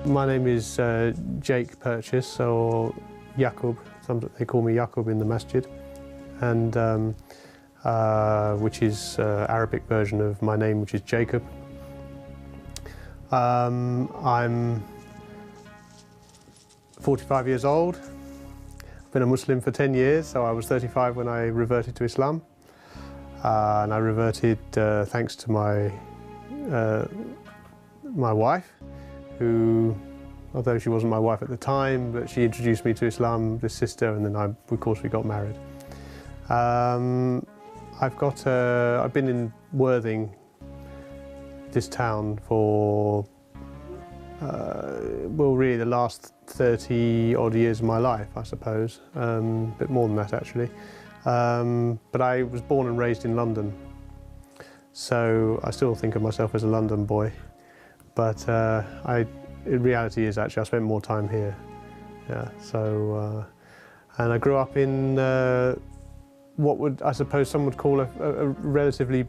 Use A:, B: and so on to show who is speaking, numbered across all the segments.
A: My name is Jake Purches, or Yaqub. They call me Yaqub in the masjid, and which is Arabic version of my name, which is Jacob. I'm 45 years old. I've been a Muslim for 10 years, so I was 35 when I reverted to Islam. And I reverted thanks to my wife, who, although she wasn't my wife at the time, but she introduced me to Islam, this sister, and then of course we got married. I've been in Worthing, this town, for well, really the last 30 odd years of my life, I suppose, a bit more than that actually. But I was born and raised in London, so I still think of myself as a London boy. But in reality is actually I spent more time here. Yeah. So, and I grew up in what would, I suppose, some would call a relatively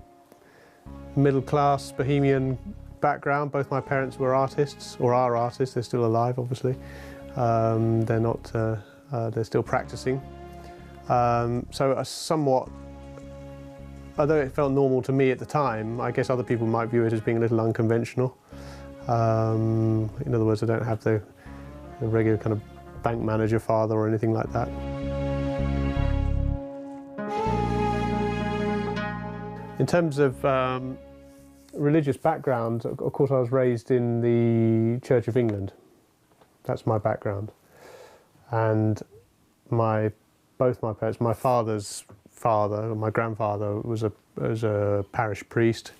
A: middle-class bohemian background. Both my parents were artists, or are artists. They're still alive, obviously. They're not. They're still practicing. So a somewhat, although it felt normal to me at the time, I guess other people might view it as being a little unconventional. In other words, I don't have the regular kind of bank manager father or anything like that. In terms of religious background, of course I was raised in the Church of England. That's my background. And both my parents, my father's father, my grandfather, was a parish priest,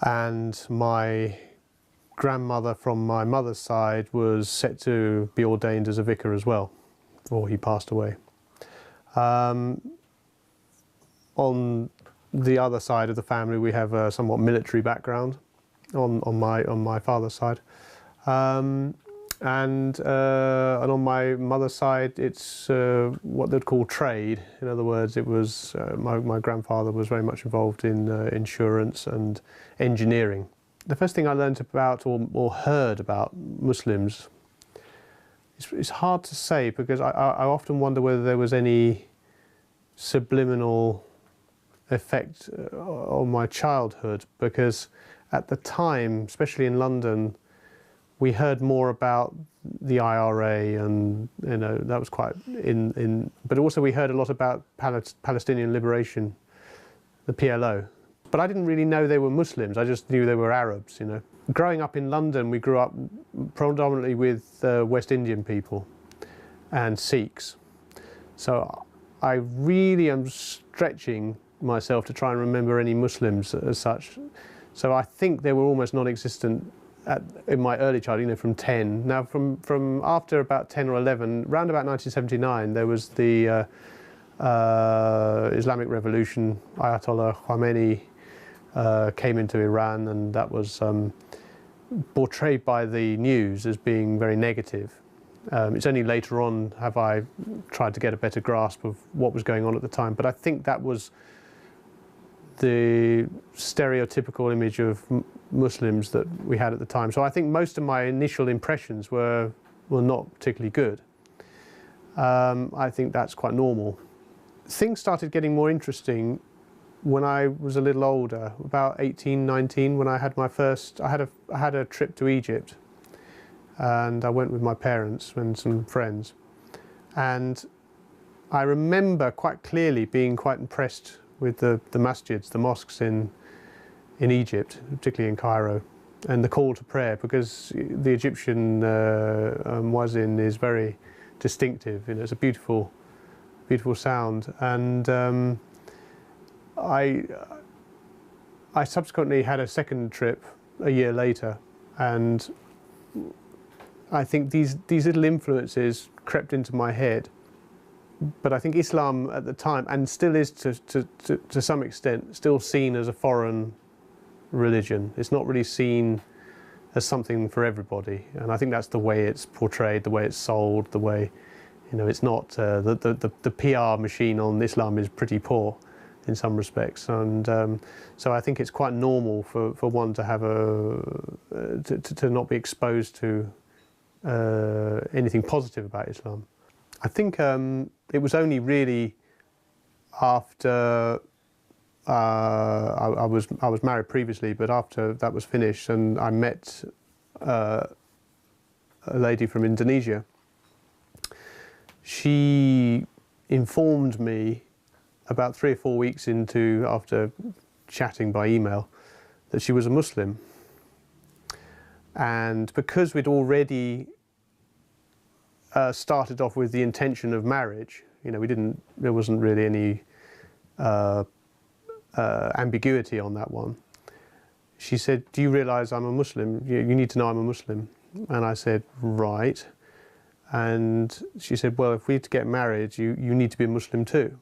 A: and my grandmother from my mother's side was set to be ordained as a vicar as well, before he passed away. On the other side of the family, we have a somewhat military background on my father's side. And on my mother's side, it's what they'd call trade. In other words, it was my grandfather was very much involved in insurance and engineering. The first thing I learned about or heard about Muslims, it's hard to say, because I often wonder whether there was any subliminal effect on my childhood, because at the time, especially in London, we heard more about the IRA, and that was quite but also we heard a lot about Palestinian liberation, the PLO. But I didn't really know they were Muslims, I just knew they were Arabs, Growing up in London, we grew up predominantly with West Indian people and Sikhs. So I really am stretching myself to try and remember any Muslims as such. So I think they were almost non-existent in my early childhood, from 10. Now from after about 10 or 11, round about 1979, there was the Islamic Revolution. Ayatollah Khomeini came into Iran, and that was portrayed by the news as being very negative. It's only later on have I tried to get a better grasp of what was going on at the time, but I think that was the stereotypical image of Muslims that we had at the time. So I think most of my initial impressions were not particularly good. I think that's quite normal. Things started getting more interesting when I was a little older, about 18, 19, when I had my first, I had a trip to Egypt, and I went with my parents and some friends. And I remember quite clearly being quite impressed with the masjids, the mosques in Egypt, particularly in Cairo, and the call to prayer, because the Egyptian muezzin is very distinctive. It's a beautiful, beautiful sound. And I subsequently had a second trip a year later, and I think these little influences crept into my head. But I think Islam at the time, and still is to some extent, still seen as a foreign religion. It's not really seen as something for everybody, and I think that's the way it's portrayed, the way it's sold, the way, it's not, the PR machine on Islam is pretty poor. in some respects, and so I think it's quite normal for one to have to not be exposed to anything positive about Islam. I think it was only really after I was married previously, but after that was finished and I met a lady from Indonesia, she informed me about 3 or 4 weeks after chatting by email, that she was a Muslim. And because we'd already started off with the intention of marriage, you know, there wasn't really any ambiguity on that one. She said, "Do you realise I'm a Muslim? You need to know I'm a Muslim." And I said, "Right." And she said, "Well, if we're to get married, you need to be a Muslim too."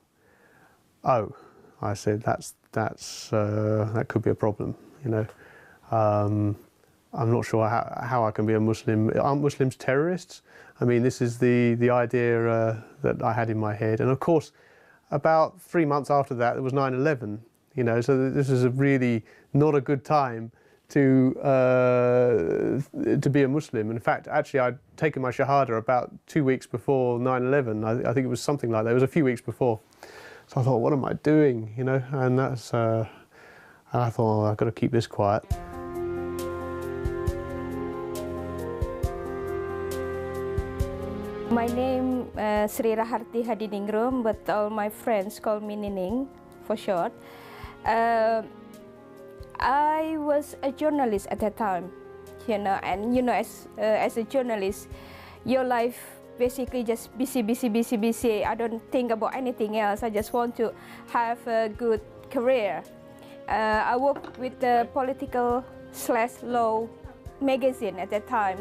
A: "Oh," I said, that could be a problem, you know. I'm not sure how I can be a Muslim. Aren't Muslims terrorists? I mean, this is the idea that I had in my head. And of course, about 3 months after that, there was 9/11, you know, so this is really not a good time to be a Muslim. In fact, actually, I'd taken my Shahada about 2 weeks before 9/11. I think it was something like that. It was a few weeks before. So I thought, what am I doing, you know? And that's, and I thought, oh, I've got to keep this quiet.
B: My name is Sri Raharti Hadiningrum, but all my friends call me Nining for short. I was a journalist at that time, you know, and you know, as a journalist, your life basically just busy. I don't think about anything else. I just want to have a good career. I worked with the political/law magazine at that time.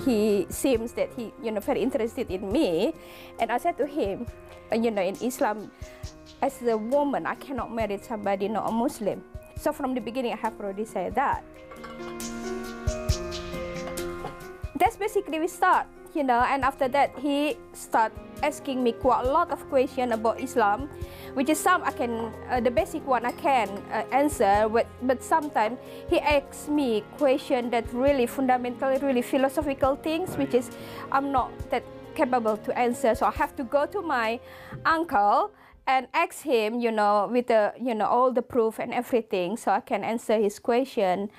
B: He seems that he, you know, very interested in me, and I said to him, you know, in Islam, as a woman, I cannot marry somebody not a Muslim. So from the beginning, I have already said that. That's basically we start, you know, and after that, he start asking me quite a lot of questions about Islam, which is some I can, the basic one I can answer, but sometimes he asks me questions that really fundamental, really philosophical things, which is I'm not that capable to answer. So I have to go to my uncle and ask him, you know, with the, you know, all the proof and everything, so I can answer his question.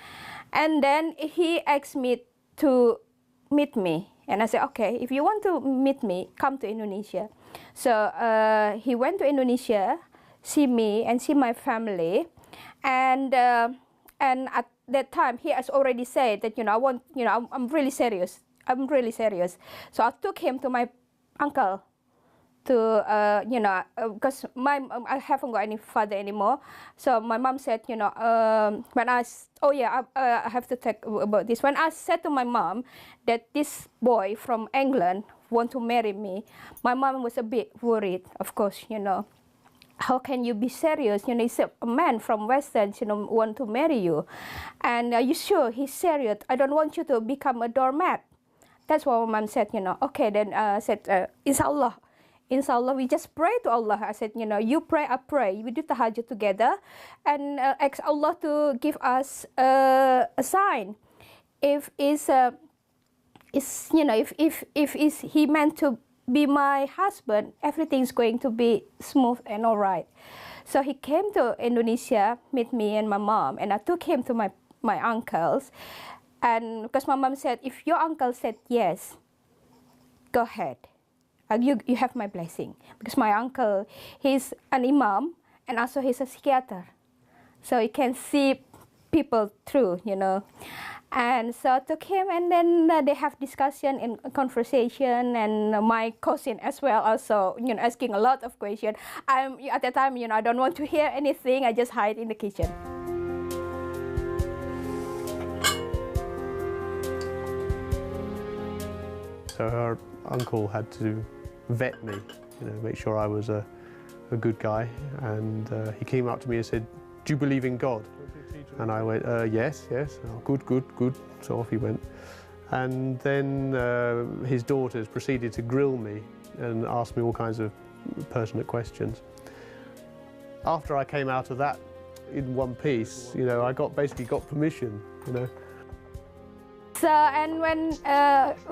B: And then he asked me to meet me. And I said, okay, if you want to meet me, come to Indonesia. So he went to Indonesia, see me and see my family. And at that time, he has already said that, you know, I'm really serious. I'm really serious. So I took him to my uncle to, you know, because I haven't got any father anymore. So my mom said, you know, when I have to talk about this. When I said to my mom that this boy from England want to marry me, my mom was a bit worried, of course, you know. How can you be serious? You know, he's a man from Western, you know, want to marry you. And are you sure he's serious? I don't want you to become a doormat. That's what my mom said, you know. Okay, then I said, Inshallah, we just pray to Allah. I said, you know, you pray, I pray. We do tahajjud together and ask Allah to give us a sign. If you know, if he meant to be my husband, everything's going to be smooth and all right. So he came to Indonesia, meet me and my mom, and I took him to my uncles. And because my mom said, if your uncle said yes, go ahead. You have my blessing. Because my uncle, he's an imam and also he's a psychiatrist. So he can see people through, you know. And so I took him and then they have discussion and conversation, and my cousin as well also, you know, asking a lot of questions. At the time, you know, I don't want to hear anything. I just hide in the kitchen.
A: So her uncle had to vet me, you know, make sure I was a good guy, and he came up to me and said, "Do you believe in God?" And I went, yes. Oh, good. So off he went. And then his daughters proceeded to grill me and ask me all kinds of pertinent questions. After I came out of that in one piece, you know, I basically got permission, you know.
B: So, and when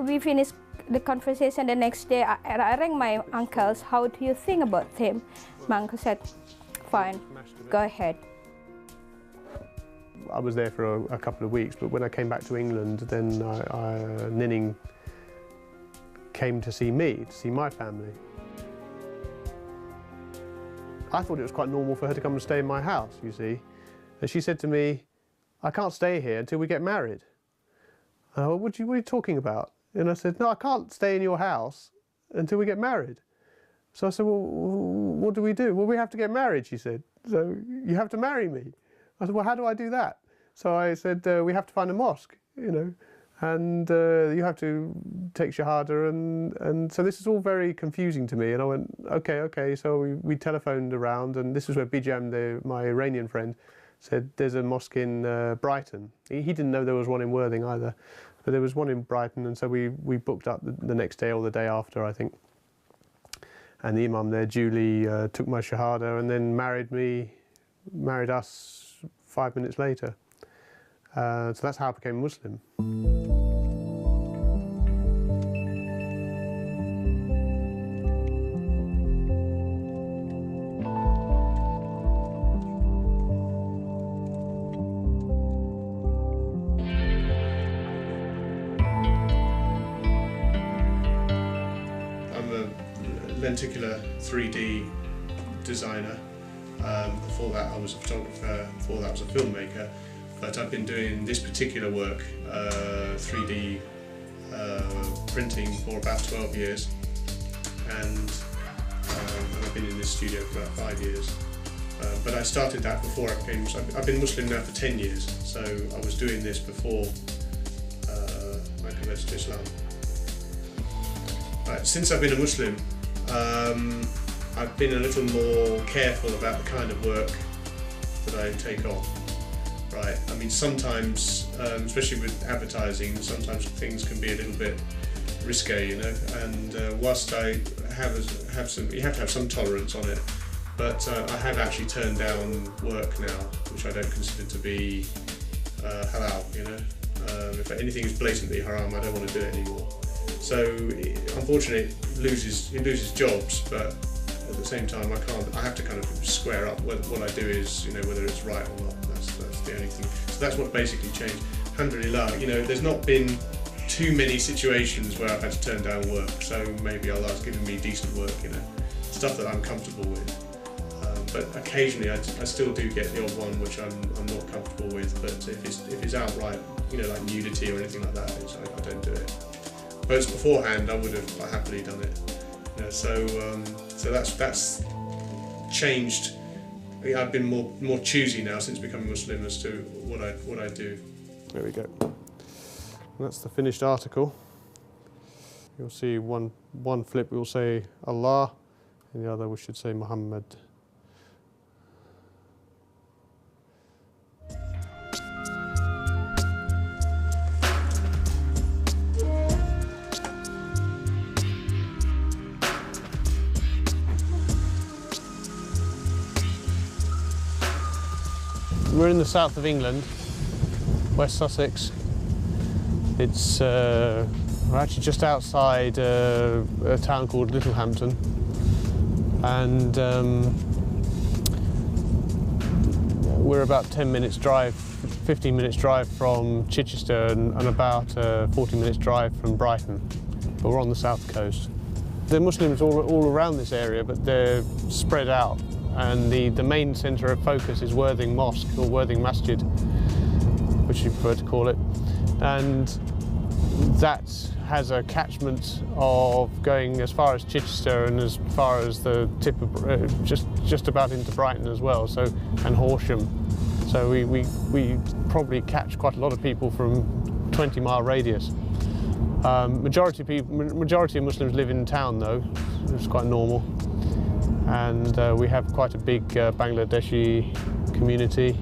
B: we finished the conversation the next day, I rang my uncles. How do you think about him? My uncle said, fine, go ahead.
A: I was there for a couple of weeks, but when I came back to England, then Ninning came to see me, to see my family. I thought it was quite normal for her to come and stay in my house, you see. And she said to me, I can't stay here until we get married. What are you talking about? And I said, no, I can't stay in your house until we get married. So I said, well, what do we do? Well, we have to get married, she said. So you have to marry me. I said, well, how do I do that? So I said, we have to find a mosque, you know, and you have to take Shahada. And so this is all very confusing to me. And I went, okay. So we telephoned around, and this is where Bijam, my Iranian friend, said there's a mosque in Brighton. He didn't know there was one in Worthing either, but there was one in Brighton, and so we booked up the next day or the day after, I think. And the Imam there, Julie, took my Shahada and then married us 5 minutes later. So that's how I became Muslim. Lenticular 3D designer. Before that I was a photographer, before that I was a filmmaker, but I've been doing this particular work, 3D printing, for about 12 years, and I've been in this studio for about 5 years. But I started that before I became Muslim. I've been Muslim now for 10 years, so I was doing this before I converted to Islam. Since I've been a Muslim, I've been a little more careful about the kind of work that I take on. Right, I mean, sometimes, especially with advertising, sometimes things can be a little bit risque, you know. And whilst I have some, you have to have some tolerance on it. But I have actually turned down work now, which I don't consider to be halal, you know. If anything is blatantly haram, I don't want to do it anymore. So unfortunately, it loses jobs, but at the same time, I have to kind of square up what I do is, you know, whether it's right or not. That's the only thing. So that's what basically changed. Alhamdulillah, you know, there's not been too many situations where I've had to turn down work. So maybe Allah's given me decent work, you know, stuff that I'm comfortable with. But occasionally, I still do get the odd one which I'm not comfortable with. But if it's outright, you know, like nudity or anything like that, I don't do it. Whereas beforehand, I would have happily done it. You know, so that's changed. I've been more choosy now since becoming Muslim as to what I do. There we go. That's the finished article. You'll see one flip will say Allah, and the other we should say Muhammad. We're in the south of England, West Sussex. It's we're actually just outside a town called Littlehampton, and we're about 10 minutes drive, 15 minutes drive from Chichester, and about 40 minutes drive from Brighton. But we're on the south coast. There are Muslims all around this area, but they're spread out. And the main centre of focus is Worthing Mosque, or Worthing Masjid, which you prefer to call it. And that has a catchment of going as far as Chichester and as far as the tip of, just about into Brighton as well, so, and Horsham. So we probably catch quite a lot of people from 20-mile radius. Majority of Muslims live in town though, which is quite normal. And we have quite a big Bangladeshi community.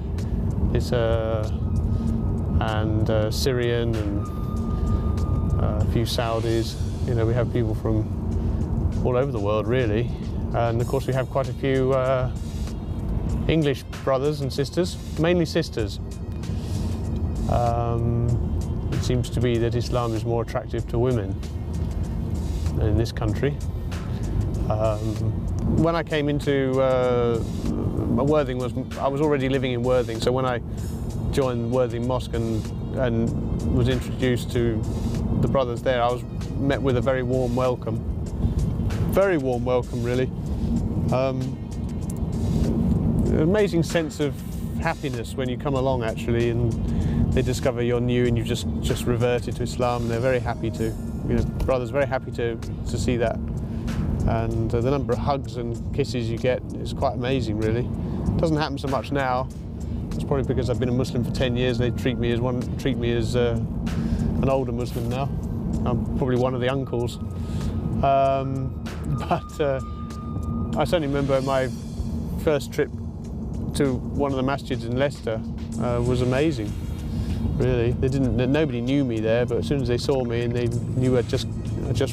A: It's and Syrian and a few Saudis. You know, we have people from all over the world really. And of course we have quite a few English brothers and sisters, mainly sisters. It seems to be that Islam is more attractive to women in this country. When I came into Worthing, I was already living in Worthing, so when I joined Worthing Mosque and was introduced to the brothers there, I was met with a very warm welcome. Very warm welcome, really. An amazing sense of happiness when you come along, actually, and they discover you're new and you've just reverted to Islam, and they're very happy to, brothers very happy to see that. And the number of hugs and kisses you get is quite amazing, really. It doesn't happen so much now. It's probably because I've been a Muslim for 10 years. They treat me as an older Muslim now. I'm probably one of the uncles. But I certainly remember my first trip to one of the masjids in Leicester was amazing. Really, nobody knew me there, but as soon as they saw me and they knew I'd just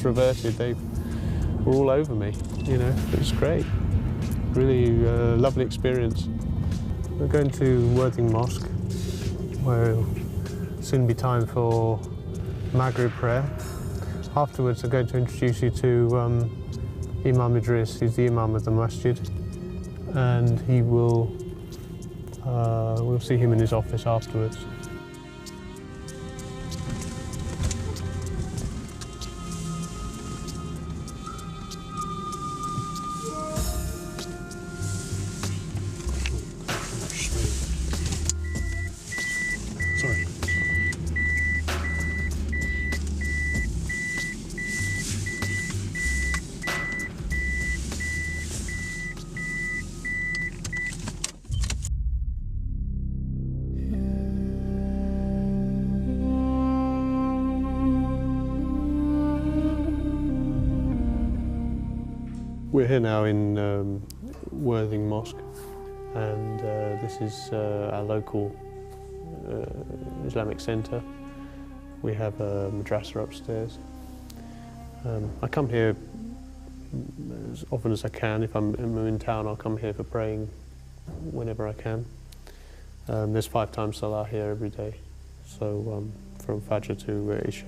A: reverted, they were all over me. It was great. Really lovely experience. We're going to Worthing Mosque, where it'll soon be time for Maghrib prayer. Afterwards, I'm going to introduce you to Imam Idris. He's the Imam of the masjid, and he will. We'll see him in his office afterwards.
C: Sorry.
A: We're here now in Worthing Mosque, and this is our local Islamic centre. We have a madrasa upstairs. I come here as often as I can. If I'm in town, I'll come here for praying whenever I can. There's 5 times Salah here every day, so from Fajr to Isha.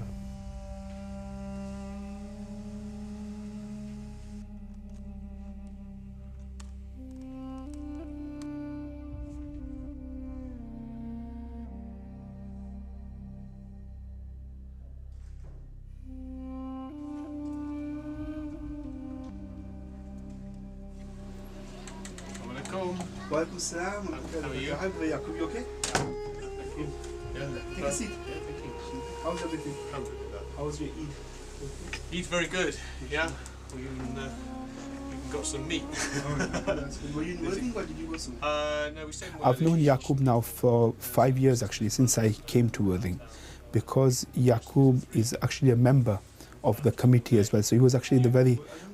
D: Walaikum salam.
A: How are you?
D: Hi, Yaqub, you okay?
A: Thank you. Yeah.
D: Take a seat.
A: Yeah, thank you.
D: How's everything? How was your Eid?
A: Eid's very good. Yeah, we even got some meat.
D: That's good. Were you in Worthing or did you go somewhere?
A: No, we stayed in
C: I've known
A: Worthing.
C: Yaqub now for 5 years, actually, since I came to Worthing, because Yaqub is actually a member of the committee as well. So he was actually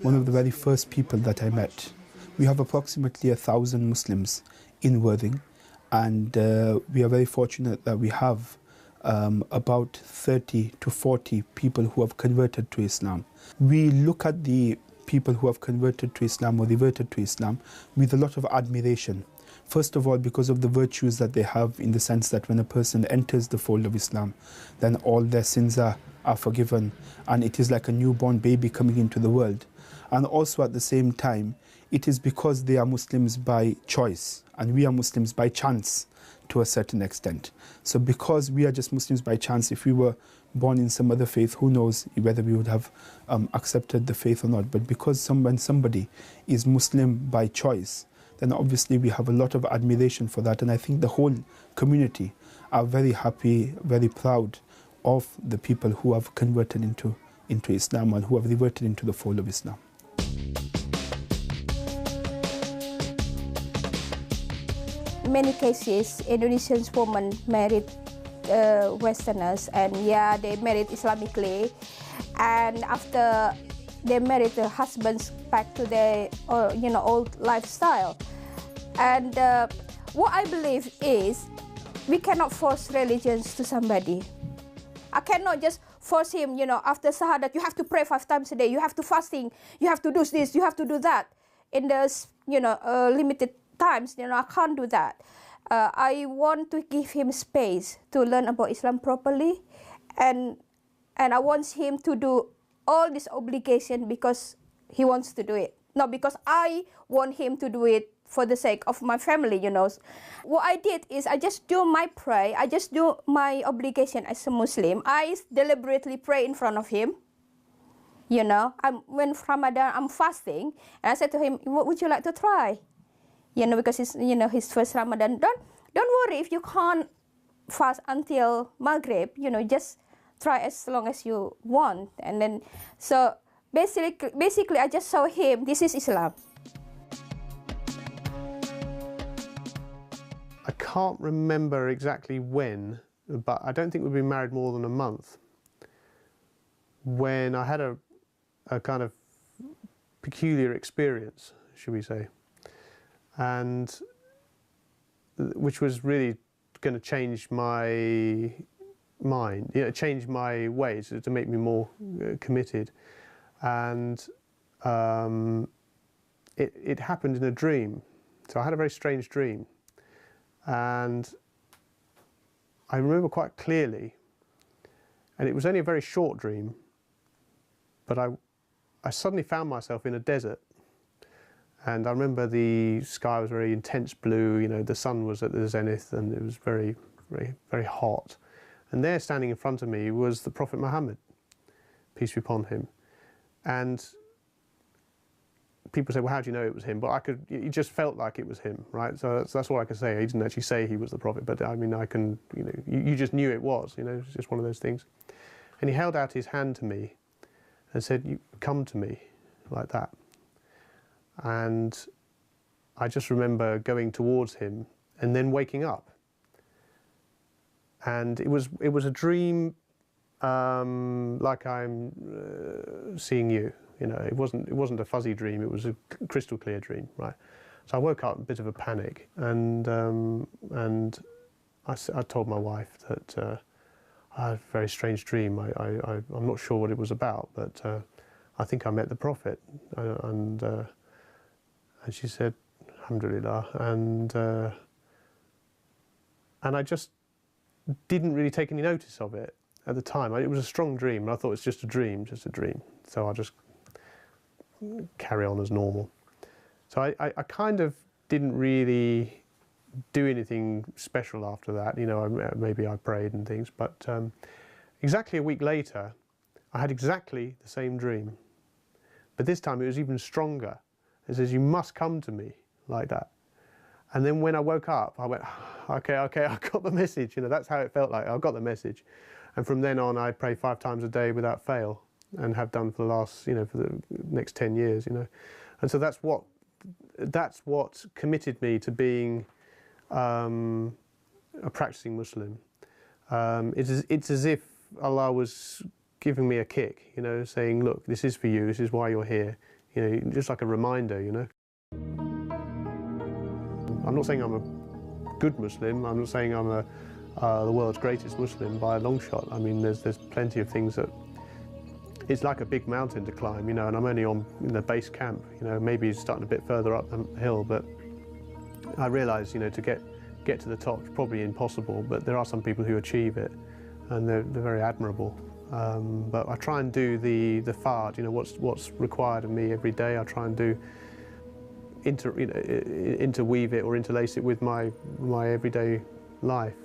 C: one of the very first people that I met. We have approximately 1,000 Muslims in Worthing, and we are very fortunate that we have about 30 to 40 people who have converted to Islam. We look at the people who have converted to Islam or reverted to Islam with a lot of admiration. First of all, because of the virtues that they have, in the sense that when a person enters the fold of Islam, then all their sins are forgiven, and it is like a newborn baby coming into the world. And also at the same time, it is because they are Muslims by choice and we are Muslims by chance to a certain extent. So because we are just Muslims by chance, if we were born in some other faith, who knows whether we would have accepted the faith or not. But because when somebody is Muslim by choice, then obviously we have a lot of admiration for that. And I think the whole community are very happy, very proud of the people who have converted into Islam and who have reverted into the fold of Islam.
B: In many cases, Indonesian women married Westerners, and yeah, they married Islamically, and after they married their husbands back to their old lifestyle. And what I believe is we cannot force religions to somebody. I cannot just force him, after Shahadat, you have to pray 5 times a day, you have to fasting, you have to do this, you have to do that. in the limited times, I can't do that. I want to give him space to learn about Islam properly, and I want him to do all this obligation because he wants to do it, not because I want him to do it for the sake of my family, What I did is I just do my prayer, I just do my obligation as a Muslim. I deliberately pray in front of him. When Ramadan, I'm fasting, and I said to him, "What would you like to try?" Because it's his first Ramadan. Don't worry if you can't fast until Maghrib. Just try as long as you want. And then, so basically, I just show him this is Islam.
A: I can't remember exactly when, but I don't think we've been married more than a month, when I had a kind of peculiar experience, should we say, and which was really going to change my mind, change my ways to make me more committed. And it happened in a dream. So I had a very strange dream, and I remember quite clearly, and it was only a very short dream, but I suddenly found myself in a desert. And I remember the sky was very intense blue, the sun was at the zenith, and it was very, very, very hot. And there, standing in front of me, was the Prophet Muhammad, peace be upon him. And people say, well, how do you know it was him? But it just felt like it was him, right? So that's all I can say. He didn't actually say he was the Prophet, but I mean, you just knew it was, it's just one of those things. And he held out his hand to me and said, "You come to me," like that. And I just remember going towards him and then waking up. And it was a dream like I'm seeing you. It wasn't a fuzzy dream. It was a crystal clear dream, right? So I woke up in a bit of a panic, and I told my wife that I had a very strange dream. I'm not sure what it was about, but I think I met the Prophet, and she said, "Alhamdulillah," and I just didn't really take any notice of it at the time. It was a strong dream, and I thought it's just a dream. So I'll just carry on as normal. So I kind of didn't really do anything special after that. Maybe I prayed and things, but exactly a week later, I had exactly the same dream, but this time it was even stronger. It says, "You must come to me," like that. And then when I woke up, I went, okay, I got the message. That's how it felt like. I got the message. And from then on, I pray 5 times a day without fail, and have done for the last, for the next 10 years, And so that's what committed me to being a practicing Muslim. It's as if Allah was giving me a kick, saying, "Look, this is for you. This is why you're here." Just like a reminder, I'm not saying I'm a good Muslim. I'm not saying I'm the world's greatest Muslim by a long shot. I mean, there's plenty of things that it's like a big mountain to climb, and I'm only on the base camp. Maybe it's starting a bit further up the hill, but I realise, to get to the top is probably impossible. But there are some people who achieve it, and they're very admirable. But I try and do the fard, what's required of me every day. I try and do interweave it or interlace it with my everyday life.